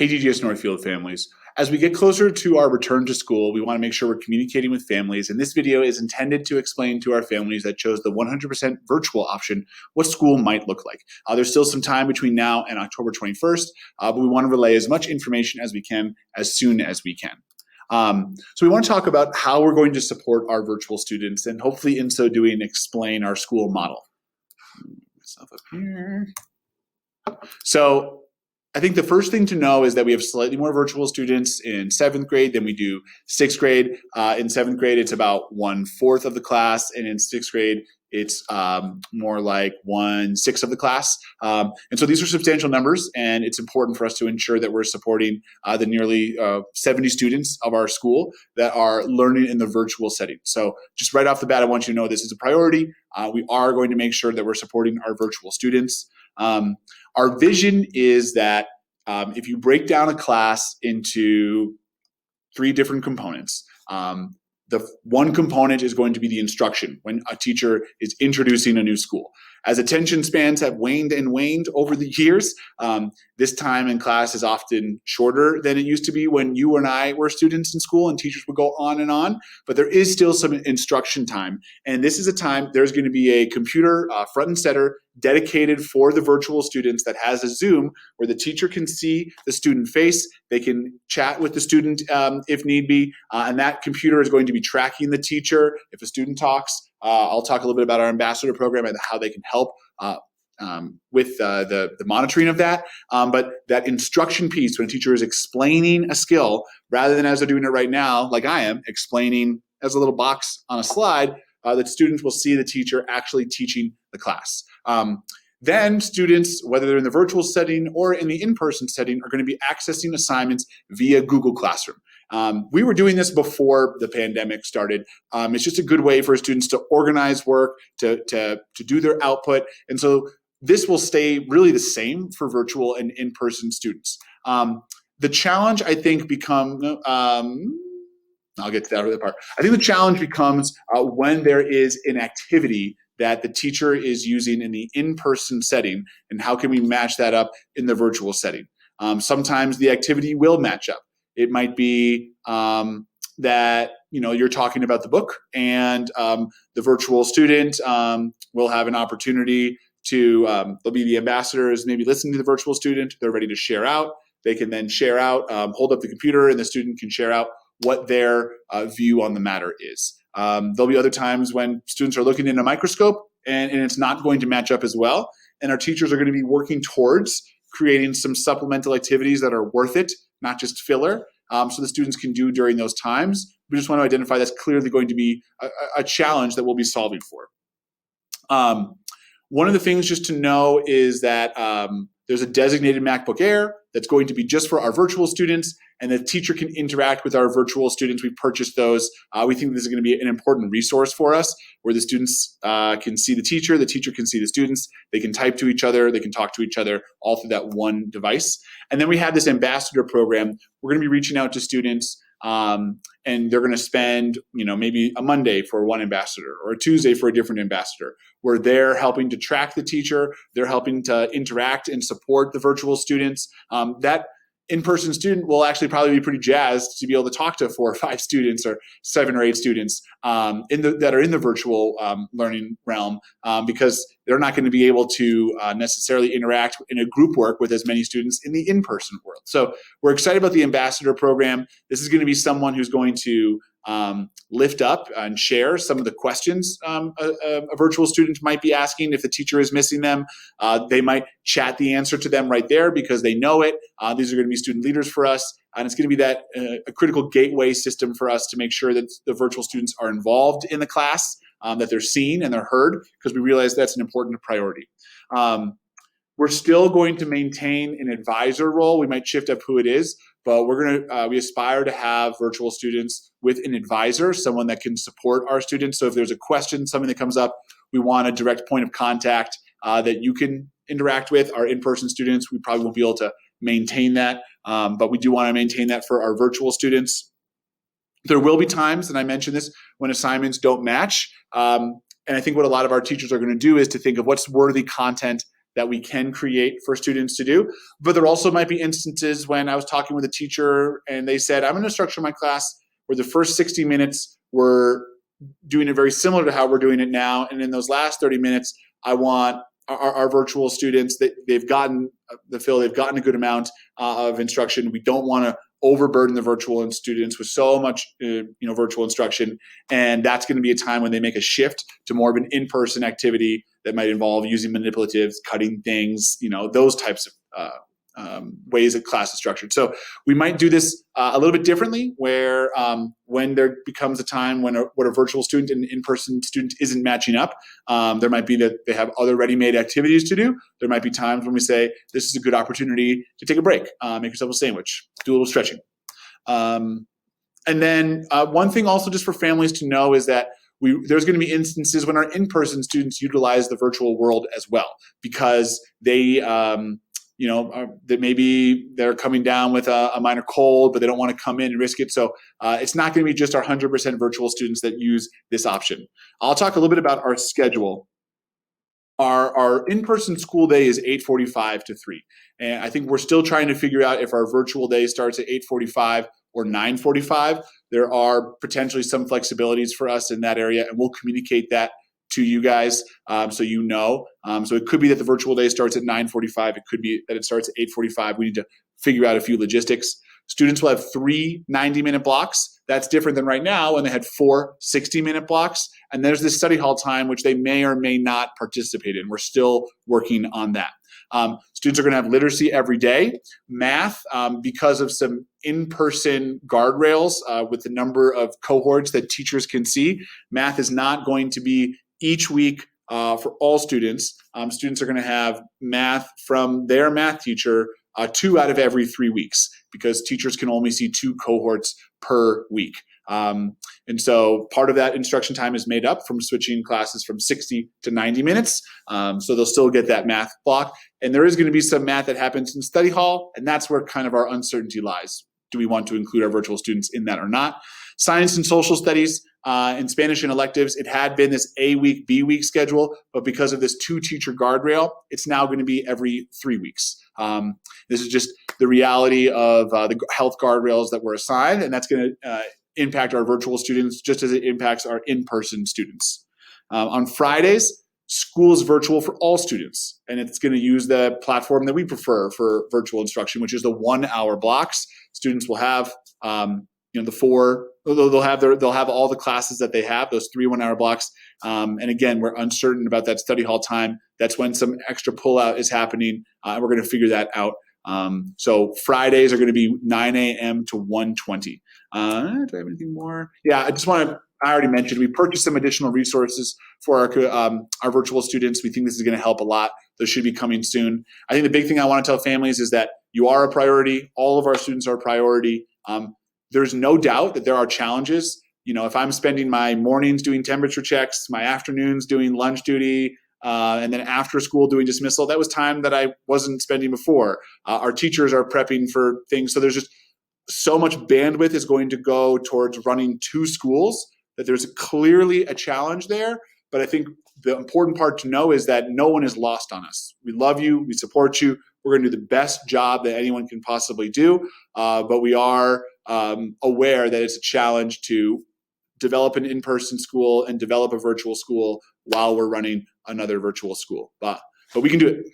Hey, DGS Northfield families. As we get closer to our return to school, we want to make sure we're communicating with families, and this video is intended to explain to our families that chose the 100% virtual option what school might look like. There's still some time between now and October 21st, but we want to relay as much information as we can as soon as we can. So we want to talk about how we're going to support our virtual students, and hopefully in so doing explain our school model. Myself up here. So I think the first thing to know is that we have slightly more virtual students in 7th grade than we do 6th grade. In 7th grade, it's about 1/4 of the class, and in 6th grade, it's more like 1/6 of the class. And so these are substantial numbers, and it's important for us to ensure that we're supporting the nearly 70 students of our school that are learning in the virtual setting. So just right off the bat, I want you to know this is a priority. We are going to make sure that we're supporting our virtual students. Our vision is that if you break down a class into 3 different components, the one component is going to be the instruction when a teacher is introducing a new school. As attention spans have waned and waned over the years, this time in class is often shorter than it used to be when you and I were students in school and teachers would go on, but there is still some instruction time. And this is a time there's going to be a computer front and center dedicated for the virtual students that has a Zoom where the teacher can see the student face, they can chat with the student if need be, and that computer is going to be tracking the teacher. If a student talks, I'll talk a little bit about our ambassador program and how they can help with the monitoring of that. But that instruction piece, when a teacher is explaining a skill, rather than as they're doing it right now, like I am, explaining as a little box on a slide, the students will see the teacher actually teaching the class. Then students, whether they're in the virtual setting or in the in-person setting, are going to be accessing assignments via Google Classroom. We were doing this before the pandemic started. It's just a good way for students to organize work, to do their output. And so this will stay really the same for virtual and in-person students. The challenge, I think, I'll get to that other part. I think the challenge becomes when there is an activity that the teacher is using in the in-person setting, and how can we match that up in the virtual setting? Sometimes the activity will match up. It might be that you're talking about the book, and the virtual student will have an opportunity to, they'll be the ambassadors, maybe listening to the virtual student, they're ready to share out. They can then share out, hold up the computer, and the student can share out what their view on the matter is. There'll be other times when students are looking in a microscope and it's not going to match up as well. And our teachers are going to be working towards creating some supplemental activities that are worth it, not just filler, so the students can do during those times. We just want to identify that's clearly going to be a challenge that we'll be solving for. One of the things just to know is that there's a designated MacBook Air that's going to be just for our virtual students, and the teacher can interact with our virtual students. We've purchased those. We think this is going to be an important resource for us, where the students can see the teacher can see the students, they can type to each other, they can talk to each other, all through that one device. And then we have this ambassador program. We're going to be reaching out to students, and they're going to spend, maybe a Monday for one ambassador or a Tuesday for a different ambassador, where they're helping to track the teacher, they're helping to interact and support the virtual students. That in-person student will actually probably be pretty jazzed to be able to talk to 4 or 5 students or 7 or 8 students that are in the virtual learning realm, because they're not going to be able to necessarily interact in a group work with as many students in the in-person world. So we're excited about the ambassador program. This is going to be someone who's going to lift up and share some of the questions a virtual student might be asking if the teacher is missing them. They might chat the answer to them right there because they know it. These are going to be student leaders for us, and it's going to be that a critical gateway system for us to make sure that the virtual students are involved in the class, that they're seen and they're heard, because we realize that's an important priority. We're still going to maintain an advisor role. We might shift up who it is, but we aspire to have virtual students with an advisor, someone that can support our students. So if there's a question, something that comes up, we want a direct point of contact that you can interact with. Our in-person students, we probably won't be able to maintain that, but we do want to maintain that for our virtual students. There will be times, and I mentioned this, when assignments don't match. And I think what a lot of our teachers are going to do is to think of what's worthy content that we can create for students to do. But there also might be instances when I was talking with a teacher and they said, I'm going to structure my class where the first 60 minutes we're doing it very similar to how we're doing it now. And in those last 30 minutes, I want our virtual students that they've gotten they've gotten a good amount of instruction. We don't want to overburden the virtual students with so much virtual instruction, and that's going to be a time when they make a shift to more of an in-person activity that might involve using manipulatives, cutting things, those types of ways that class is structured. So we might do this a little bit differently, where when there becomes a time when what a virtual student and an in-person student isn't matching up, there might be that they have other ready-made activities to do. There might be times when we say, this is a good opportunity to take a break, make yourself a sandwich, do a little stretching. And then one thing also just for families to know is that there's going to be instances when our in-person students utilize the virtual world as well, because they that maybe they're coming down with a minor cold, but they don't want to come in and risk it. So it's not going to be just our 100% virtual students that use this option. I'll talk a little bit about our schedule. Our in-person school day is 8:45 to 3. And I think we're still trying to figure out if our virtual day starts at 8:45 or 9:45. There are potentially some flexibilities for us in that area, and we'll communicate that to you guys, so you know. So it could be that the virtual day starts at 9:45. It could be that it starts at 8:45. We need to figure out a few logistics. Students will have 3 90-minute blocks. That's different than right now when they had 4 60-minute blocks. And there's this study hall time, which they may or may not participate in. We're still working on that. Students are going to have literacy every day. Math, because of some in-person guardrails with the number of cohorts that teachers can see, math is not going to be each week for all students. Students are going to have math from their math teacher 2 out of every 3 weeks, because teachers can only see 2 cohorts per week. And so part of that instruction time is made up from switching classes from 60 to 90 minutes. So they'll still get that math block. And there is going to be some math that happens in study hall, and that's where kind of our uncertainty lies. Do we want to include our virtual students in that or not? Science and social studies and Spanish and electives, it had been this A week, B week schedule, but because of this 2-teacher guardrail, it's now going to be every 3 weeks. This is just the reality of the health guardrails that were assigned, and that's going to impact our virtual students just as it impacts our in-person students. On Fridays, school is virtual for all students, and it's going to use the platform that we prefer for virtual instruction, which is the 1-hour blocks. Students will have they'll have all the classes that they have, those 3 1-hour blocks. And again, we're uncertain about that study hall time. That's when some extra pullout is happening, and we're going to figure that out. So Fridays are going to be 9 a.m. to 1:20. Do I have anything more? Yeah, I already mentioned we purchased some additional resources for our virtual students. We think this is going to help a lot. Those should be coming soon. I think the big thing I want to tell families is that you are a priority. All of our students are a priority. There's no doubt that there are challenges. If I'm spending my mornings doing temperature checks, my afternoons doing lunch duty, and then after school doing dismissal, that was time that I wasn't spending before. Our teachers are prepping for things. So there's just so much bandwidth is going to go towards running 2 schools that there's clearly a challenge there. But I think the important part to know is that no one is lost on us. We love you. We support you. We're going to do the best job that anyone can possibly do. But we are aware that it's a challenge to develop an in-person school and develop a virtual school while we're running another virtual school. But we can do it.